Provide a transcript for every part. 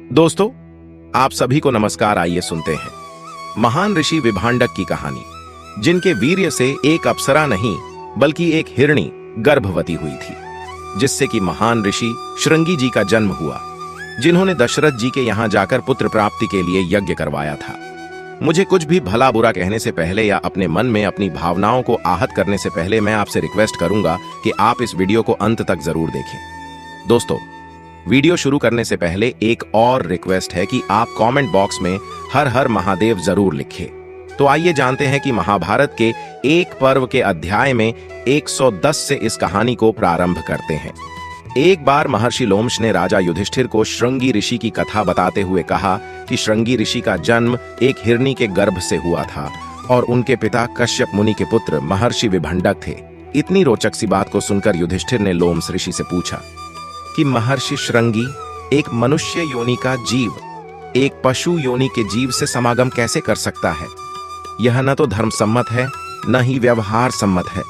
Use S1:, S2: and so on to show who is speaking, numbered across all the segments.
S1: दोस्तों, आप सभी को नमस्कार। आइए सुनते हैं महान ऋषि विभांडक की कहानी, जिनके वीर्य से एक अप्सरा नहीं बल्कि एक हिरणी गर्भवती हुई थी, जिससे कि महान ऋषि श्रृंगी जी का जन्म हुआ, जिन्होंने दशरथ जी के यहां जाकर पुत्र प्राप्ति के लिए यज्ञ करवाया था। मुझे कुछ भी भला बुरा कहने से पहले या अपने मन में अपनी भावनाओं को आहत करने से पहले मैं आपसे रिक्वेस्ट करूंगा कि आप इस वीडियो को अंत तक जरूर देखें। दोस्तों, वीडियो शुरू करने से पहले एक और रिक्वेस्ट है कि आप कमेंट बॉक्स में हर हर महादेव जरूर लिखें। तो आइए जानते हैं कि महाभारत के एक पर्व के अध्याय में 110 से इस कहानी को प्रारंभ करते हैं। एक बार महर्षि लोमश ने राजा युधिष्ठिर को श्रृंगी ऋषि की कथा बताते हुए कहा कि श्रृंगी ऋषि का जन्म एक हिरणी के गर्भ से हुआ था और उनके पिता कश्यप मुनि के पुत्र महर्षि विभंडक थे। इतनी रोचक सी बात को सुनकर युधिष्ठिर ने लोमश ऋषि से पूछा कि महर्षि श्रृंगी, एक मनुष्य योनि का जीव एक पशु योनि के जीव से समागम कैसे कर सकता है? यह न तो धर्म सम्मत है, न ही व्यवहार सम्मत है।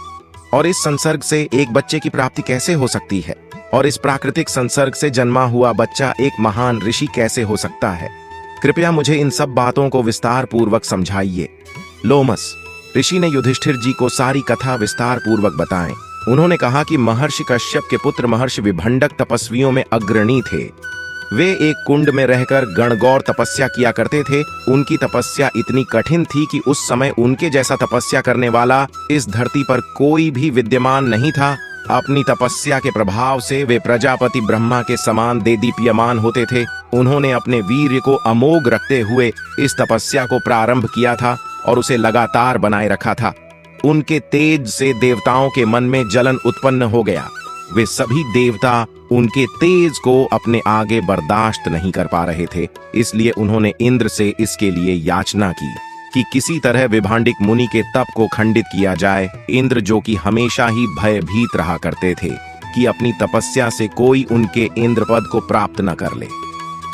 S1: और इस संसर्ग से एक बच्चे की प्राप्ति कैसे हो सकती है? और इस प्राकृतिक संसर्ग से जन्मा हुआ बच्चा एक महान ऋषि कैसे हो सकता है? कृपया मुझे इन सब बातों को विस्तार पूर्वक समझाइए। लोमस ऋषि ने युधिष्ठिर जी को सारी कथा विस्तार पूर्वक बताएं। उन्होंने कहा कि महर्षि कश्यप के पुत्र महर्षि विभंडक तपस्वियों में अग्रणी थे। वे एक कुंड में रहकर गणगौर तपस्या किया करते थे। उनकी तपस्या इतनी कठिन थी कि उस समय उनके जैसा तपस्या करने वाला इस धरती पर कोई भी विद्यमान नहीं था। अपनी तपस्या के प्रभाव से वे प्रजापति ब्रह्मा के समान देदीप्यमान होते थे। उन्होंने अपने वीर्य को अमोघ रखते हुए इस तपस्या को प्रारंभ किया था और उसे लगातार बनाए रखा था। उनके तेज से देवताओं के मन में जलन उत्पन्न हो गया। वे सभी देवता उनके तेज को अपने आगे बर्दाश्त नहीं कर पा रहे थे, इसलिए उन्होंने इंद्र से इसके लिए याचना की कि किसी तरह विभांडिक मुनि के तप को खंडित किया जाए। इंद्र, जो कि हमेशा ही भयभीत रहा करते थे कि अपनी तपस्या से कोई उनके इंद्रपद को प्राप्त न कर ले,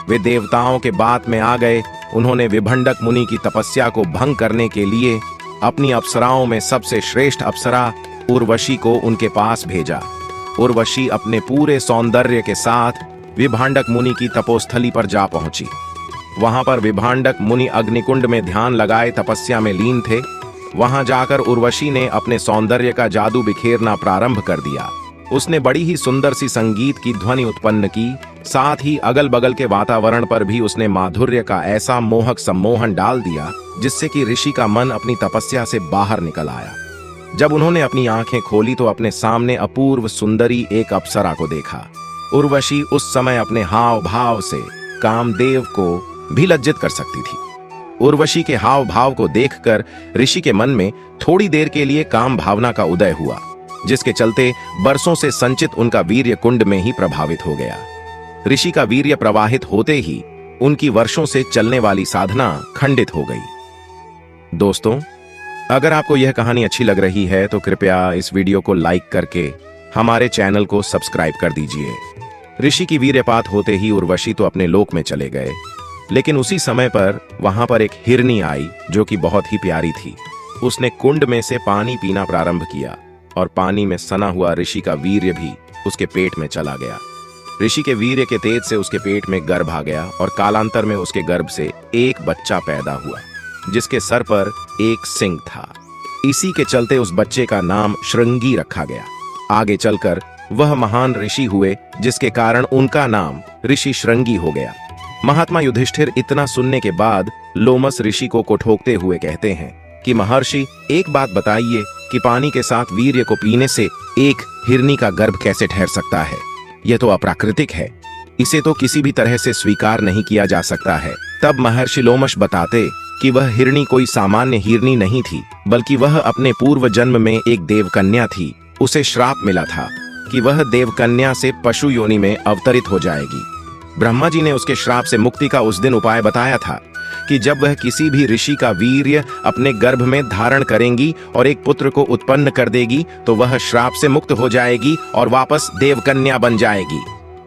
S1: वे देवताओं के बात में आ गए। उन्होंने विभंडक मुनि की तपस्या को भंग करने के लिए अपनी अप्सराओं में सबसे श्रेष्ठ अप्सरा उर्वशी को उनके पास भेजा। उर्वशी अपने पूरे सौंदर्य के साथ विभांडक मुनि की तपोस्थली पर जा पहुंची। वहां पर विभांडक मुनि अग्निकुंड में ध्यान लगाए तपस्या में लीन थे। वहां जाकर उर्वशी ने अपने सौंदर्य का जादू बिखेरना प्रारंभ कर दिया। उसने बड़ी ही सुंदर सी संगीत की ध्वनि उत्पन्न की। साथ ही अगल बगल के वातावरण पर भी उसने माधुर्य का ऐसा मोहक सम्मोहन डाल दिया जिससे कि ऋषि का मन अपनी तपस्या से बाहर निकल आया। जब उन्होंने अपनी आंखें खोली तो अपने सामने अपूर्व सुंदरी एक अप्सरा को देखा। उर्वशी उस समय अपने हाव भाव से कामदेव को भी लज्जित कर सकती थी। उर्वशी के हाव भाव को देखकर ऋषि के मन में थोड़ी देर के लिए काम भावना का उदय हुआ, जिसके चलते बरसों से संचित उनका वीर्य कुंड में ही प्रभावित हो गया। ऋषि का वीर्य प्रवाहित होते ही उनकी वर्षों से चलने वाली साधना खंडित हो गई। दोस्तों, अगर आपको यह कहानी अच्छी लग रही है तो कृपया इस वीडियो को लाइक करके हमारे चैनल को सब्सक्राइब कर दीजिए। ऋषि की वीर्यपात होते ही उर्वशी तो अपने लोक में चले गए, लेकिन उसी समय पर वहां पर एक हिरनी आई जो कि बहुत ही प्यारी थी। उसने कुंड में से पानी पीना प्रारंभ किया और पानी में सना हुआ ऋषि का वीर्य भी उसके पेट में चला गया। ऋषि के वीर्य के तेज से उसके पेट में गर्भ आ गया और कालांतर में उसके गर्भ से एक बच्चा पैदा हुआ जिसके सर पर एक सिंग था। इसी के चलते उस बच्चे का नाम श्रृंगी रखा गया। आगे चलकर वह महान ऋषि हुए, जिसके कारण उनका नाम ऋषि श्रृंगी हो गया। महात्मा युधिष्ठिर इतना सुनने के बाद लोमस ऋषि को कोठोकते हुए कहते हैं कि महर्षि, एक बात बताइए कि पानी के साथ वीर्य को पीने से एक हिरनी का गर्भ कैसे ठहर सकता है? यह तो अप्राकृतिक है, इसे तो किसी भी तरह से स्वीकार नहीं किया जा सकता है। तब महर्षि लोमश बताते कि वह हिरनी कोई सामान्य हिरनी नहीं थी, बल्कि वह अपने पूर्व जन्म में एक देवकन्या थी। उसे श्राप मिला था कि वह देवकन्या से पशु योनि में अवतरित हो जाएगी। ब्रह्मा जी ने उसके श्राप से मुक्ति का उस दिन उपाय बताया था कि जब वह किसी भी ऋषि का वीर्य अपने गर्भ में धारण करेंगी और एक पुत्र को उत्पन्न कर देगी तो वह श्राप से मुक्त हो जाएगी और वापस देवकन्या बन जाएगी।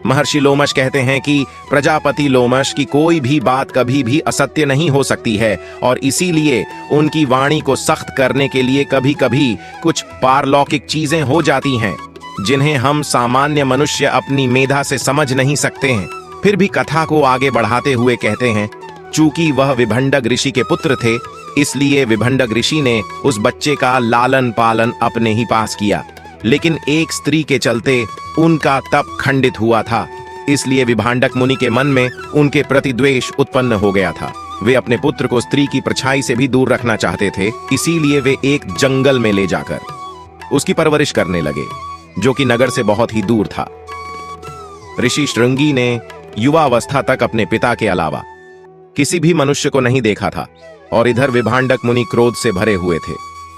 S1: महर्षि लोमश कहते हैं कि प्रजापति लोमश की कोई भी बात कभी भी असत्य नहीं हो सकती है और इसीलिए उनकी वाणी को सख्त करने के लिए कभी कभी कुछ पारलौकिक चीजें हो जाती हैं जिन्हें हम सामान्य मनुष्य अपनी मेधा से समझ नहीं सकते हैं। फिर भी कथा को आगे बढ़ाते हुए कहते हैं, चूंकि वह विभंडक ऋषि के पुत्र थे, इसलिए विभंडक ऋषि ने उस बच्चे का लालन पालन अपने ही पास किया, लेकिन एक स्त्री के चलते उनका तप खंडित हुआ था। इसलिए विभांडक मुनि के मन में उनके प्रति द्वेष उत्पन्न हो गया था। वे अपने पुत्र को स्त्री की परछाई से भी दूर रखना चाहते थे, इसीलिए वे एक जंगल में ले जाकर उसकी परवरिश करने लगे, जो कि नगर से बहुत ही दूर था। ऋषि श्रृंगी ने युवावस्था तक अपने पिता के अलावा किसी भी मनुष्य को नहीं देखा था, और इधर विभांडक मुनि क्रोध से भरे हुए थे।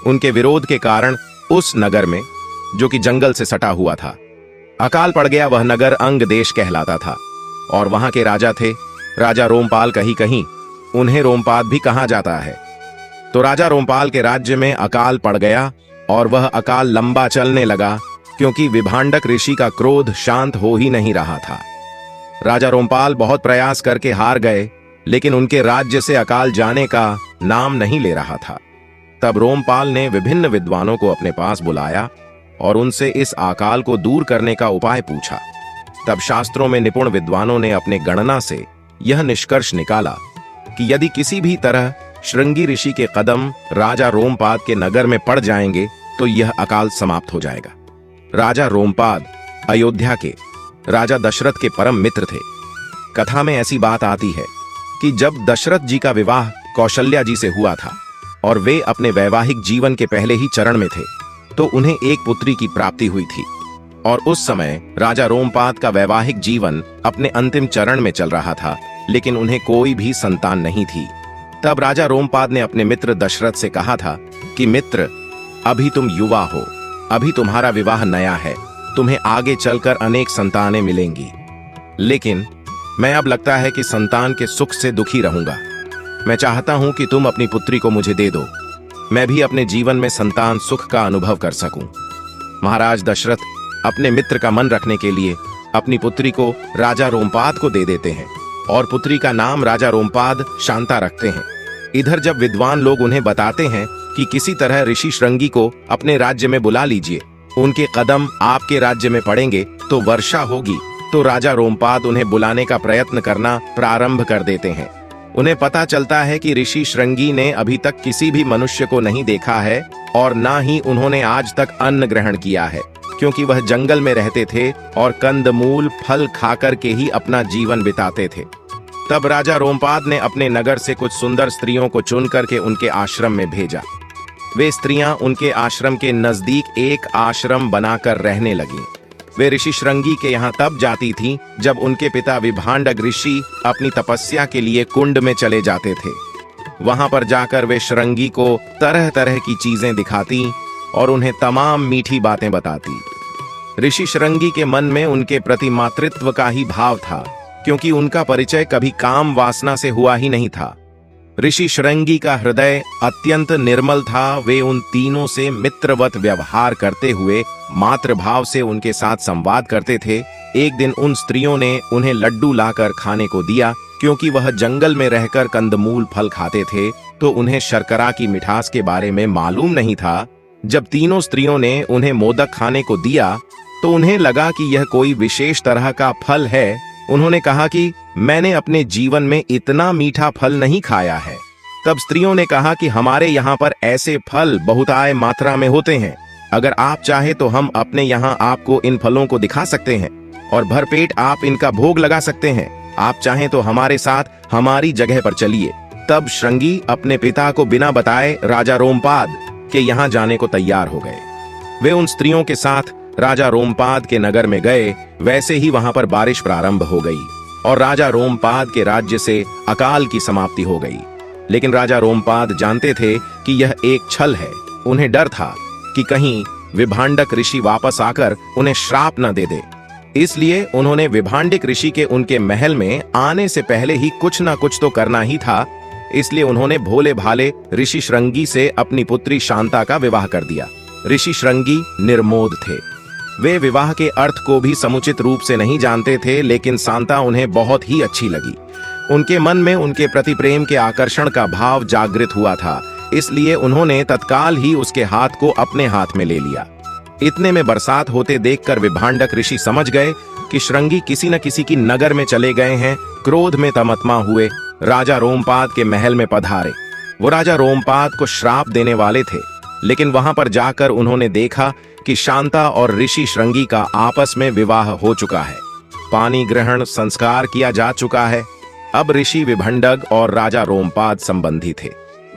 S1: उनके विरोध के कारण उस नगर में, जो कि जंगल से सटा हुआ था, अकाल पड़ गया। वह नगर अंग देश कहलाता था, और वहां के राजा थे राजा रोमपाल। कहीं कहीं उन्हें रोमपाद भी कहा जाता है। तो राजा रोमपाल के राज्य में अकाल पड़ गया, और वह अकाल लंबा चलने लगा, क्योंकि विभांडक ऋषि का क्रोध शांत हो ही नहीं रहा था। राजा रोमपाल बहुत प्रयास करके हार गए, लेकिन उनके राज्य से अकाल जाने का नाम नहीं ले रहा था। तब रोमपाल ने विभिन्न विद्वानों को अपने पास बुलाया और उनसे इस अकाल को दूर करने का उपाय पूछा। तब शास्त्रों में निपुण विद्वानों ने अपने गणना से यह निष्कर्ष निकाला कि यदि किसी भी तरह श्रृंगी ऋषि के कदम राजा रोमपाद के नगर में पड़ जाएंगे तो यह अकाल समाप्त हो जाएगा। राजा रोमपाद अयोध्या के राजा दशरथ के परम मित्र थे। कथा में ऐसी बात आती है कि जब दशरथ जी का विवाह कौशल्या जी से हुआ था और वे अपने वैवाहिक जीवन के पहले ही चरण में थे, तो उन्हें एक पुत्री की प्राप्ति हुई थी। और उस समय राजा रोमपाद का वैवाहिक जीवन अपने अंतिम चरण में चल रहा था, लेकिन उन्हें कोई भी संतान नहीं थी। तब राजा रोमपाद ने अपने मित्र दशरथ से कहा था कि मित्र, अभी तुम युवा हो, अभी तुम्हारा विवाह नया है, तुम्हें आगे चलकर अनेक संतानें मिलेंगी, लेकिन मैं अब लगता है कि संतान के सुख से दुखी रहूंगा। मैं चाहता हूं कि तुम अपनी पुत्री को मुझे दे दो, मैं भी अपने जीवन में संतान सुख का अनुभव कर सकूं। महाराज दशरथ अपने मित्र का मन रखने के लिए अपनी पुत्री को राजा रोमपाद को दे देते हैं और पुत्री का नाम राजा रोमपाद शांता रखते हैं। इधर जब विद्वान लोग उन्हें बताते हैं कि किसी तरह ऋषि श्रृंगी को अपने राज्य में बुला लीजिए, उनके कदम आपके राज्य में पड़ेंगे तो वर्षा होगी, तो राजा रोमपाद उन्हें बुलाने का प्रयत्न करना प्रारंभ कर देते हैं। उन्हें पता चलता है कि ऋषि श्रृंगी ने अभी तक किसी भी मनुष्य को नहीं देखा है और ना ही उन्होंने आज तक अन्न ग्रहण किया है, क्योंकि वह जंगल में रहते थे और कंदमूल फल खाकर के ही अपना जीवन बिताते थे। तब राजा रोमपाद ने अपने नगर से कुछ सुंदर स्त्रियों को चुन करके उनके आश्रम में भेजा। वे स्त्रियां उनके आश्रम के नजदीक एक आश्रम बनाकर रहने लगीं। वे ऋषि श्रृंगी के यहाँ तब जाती थीं जब उनके पिता विभांडक ऋषि अपनी तपस्या के लिए कुंड में चले जाते थे। वहां पर जाकर वे श्रृंगी को तरह तरह की चीजें दिखाती और उन्हें तमाम मीठी बातें बताती। ऋषि श्रृंगी के मन में उनके प्रति मातृत्व का ही भाव था, क्योंकि उनका परिचय कभी काम वासना से हुआ ही नहीं था। ऋषि श्रृंगी का हृदय अत्यंत निर्मल था। वे उन तीनों से मित्रवत व्यवहार करते हुए मातृभाव से उनके साथ संवाद करते थे। एक दिन उन स्त्रियों ने उन्हें लड्डू लाकर खाने को दिया, क्योंकि वह जंगल में रहकर कंदमूल फल खाते थे, तो उन्हें शर्करा की मिठास के बारे में मालूम नहीं था। जब तीनों स्त्रियों ने उन्हें मोदक खाने को दिया तो उन्हें लगा कि यह कोई विशेष तरह का फल है। उन्होंने कहा कि मैंने अपने जीवन में इतना मीठा फल नहीं खाया है। तब स्त्रियों ने कहा कि हमारे यहाँ पर ऐसे फल बहुताय मात्रा में होते हैं, अगर आप चाहे तो हम अपने यहाँ आपको इन फलों को दिखा सकते हैं और भरपेट आप इनका भोग लगा सकते हैं। आप चाहें तो हमारे साथ हमारी जगह पर चलिए। तब श्रृंगी अपने पिता को बिना बताए राजा रोमपाद के यहाँ जाने को तैयार हो गए। वे उन स्त्रियों के साथ राजा रोमपाद के नगर में गए। वैसे ही वहां पर बारिश प्रारंभ हो गई और राजा रोमपाद के राज्य से अकाल की समाप्ति हो गई। लेकिन राजा रोमपाद जानते थे कि यह एक छल है। उन्हें डर था कि कहीं विभांडक ऋषि वापस आकर उन्हें श्राप न दे दे। इसलिए उन्होंने विभांडिक ऋषि के उनके महल में आने से पहले ही कुछ न कुछ तो करना ही था। इसलिए उन्होंने भोले भाले ऋषि श्रृंगी से अपनी पुत्री शांता का विवाह कर दिया। ऋषि श्रृंगी निर्मोद थे। वे विवाह के अर्थ को भी समुचित रूप से नहीं जानते थे, लेकिन शांता उन्हें बहुत ही अच्छी लगी। उनके मन में उनके प्रति प्रेम के आकर्षण का भाव जागृत हुआ था, इसलिए उन्होंने तत्काल ही उसके हाथ को अपने हाथ में ले लिया। इतने में बरसात होते देखकर विभांडक ऋषि समझ गए कि श्रृंगी किसी न किसी की नगर में चले गए हैं। क्रोध में तमतमा हुए राजा रोमपाद के महल में पधारे। वो राजा रोमपाद को श्राप देने वाले थे, लेकिन वहां पर जाकर उन्होंने देखा कि शांता और ऋषि श्रृंगी का आपस में विवाह हो चुका है। पानी ग्रहण संस्कार किया जा चुका है। अब ऋषि विभंडक और राजा रोमपाद संबंधी थे।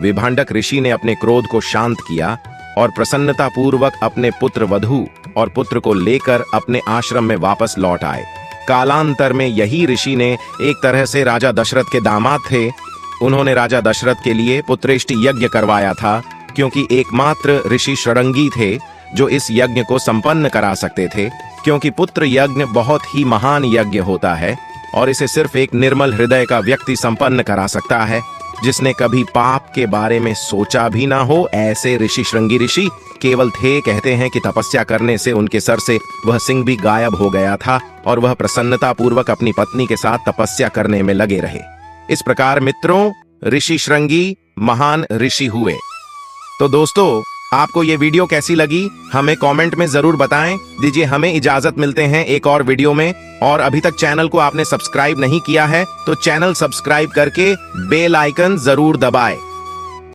S1: विभंडक ऋषि ने अपने क्रोध को शांत किया और प्रसन्नता पूर्वक अपने पुत्र वधु और पुत्र को लेकर अपने आश्रम में वापस लौट आए। कालांतर में यही ऋषि ने एक तरह से राजा दशरथ के दामाद थे। उन्होंने राजा दशरथ के लिए पुत्रेष्टि यज्ञ करवाया था, क्योंकि एकमात्र ऋषि श्रृंगी थे जो इस यज्ञ को संपन्न करा सकते थे। क्योंकि पुत्र यज्ञ बहुत ही महान यज्ञ होता है और इसे सिर्फ एक निर्मल हृदय का व्यक्ति संपन्न करा सकता है, जिसने कभी पाप के बारे में सोचा भी ना हो। ऐसे ऋषि श्रृंगी ऋषि केवल थे। कहते हैं कि तपस्या करने से उनके सर से वह सिंह भी गायब हो गया था और वह प्रसन्नता पूर्वक अपनी पत्नी के साथ तपस्या करने में लगे रहे। इस प्रकार मित्रों, ऋषि श्रृंगी महान ऋषि हुए। तो दोस्तों, आपको ये वीडियो कैसी लगी हमें कमेंट में जरूर बताएं। दीजिए हमें इजाजत, मिलते हैं एक और वीडियो में। और अभी तक चैनल को आपने सब्सक्राइब नहीं किया है तो चैनल सब्सक्राइब करके बेल आइकन जरूर दबाएं।